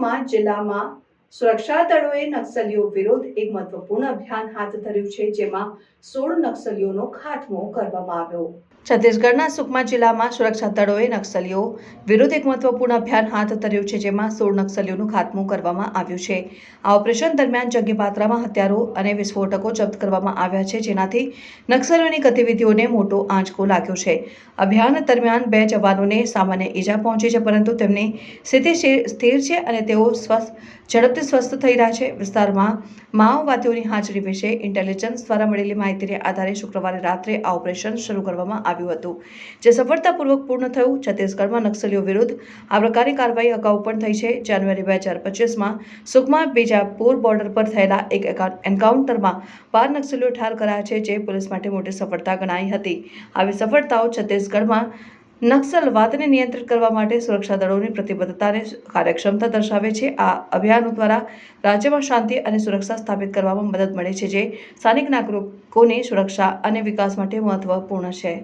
સુકમા જિલ્લામાં સુરક્ષા દળોએ નક્સલીઓ વિરુદ્ધ એક મહત્વપૂર્ણ અભિયાન હાથ ધર્યું છે, જેમાં 16 નક્સલીઓનો ખાત્મો કરવામાં આવ્યો। છત્તીસગઢના સુકમા જિલ્લામાં સુરક્ષા દળોએ નક્સલીઓ વિરુદ્ધ એક મહત્વપૂર્ણ અભિયાન હાથ ધર્યું છે, જેમાં 16 નક્સલીઓનો ખાત્મો કરવામાં આવ્યો છે। આ ઓપરેશન દરમિયાન જંગી પાત્રામાં હથિયારો અને વિસ્ફોટકો જપ્ત કરવામાં આવ્યા છે, જેનાથી નક્સલીઓની ગતિવિધિઓને મોટો આંચકો લાગ્યો છે। અભિયાન દરમિયાન 2 જવાનોને સામાન્ય ઈજા પહોંચી છે, પરંતુ તેમની સ્થિતિ સ્થિર છે અને તેઓ ઝડપથી સ્વસ્થ થઈ રહ્યા છે। વિસ્તારમાં માઓવાદીઓની હાજરી વિશે ઇન્ટેલિજન્સ દ્વારા મળેલી માહિતીને આધારે શુક્રવારે રાત્રે આ ઓપરેશન શરૂ કરવામાં આવ્યું હતું, જે સફળતાપૂર્વક પૂર્ણ થયું। છત્તીસગઢમાં નક્સલીઓ વિરુદ્ધ આ પ્રકારની કાર્યવાહી અગાઉ પણ થઈ છે। જાન્યુઆરી 2025માં સુકમા બીજાપુર બોર્ડર પર થયેલા એક એન્કાઉન્ટરમાં 12 નક્સલીઓ ઠાર કરાયા છે, જે પોલીસ માટે મોટી સફળતા ગણાઈ હતી। આવી સફળતાઓ છત્તીસગઢમાં નક્સલવાદને નિયંત્રિત કરવા માટે સુરક્ષા દળોની પ્રતિબદ્ધતાને કાર્યક્ષમતા દર્શાવે છે। આ અભિયાનો દ્વારા રાજ્યમાં શાંતિ અને સુરક્ષા સ્થાપિત કરવામાં મદદ મળે છે, જે સ્થાનિક નાગરિકોની સુરક્ષા અને વિકાસ માટે મહત્વપૂર્ણ છે।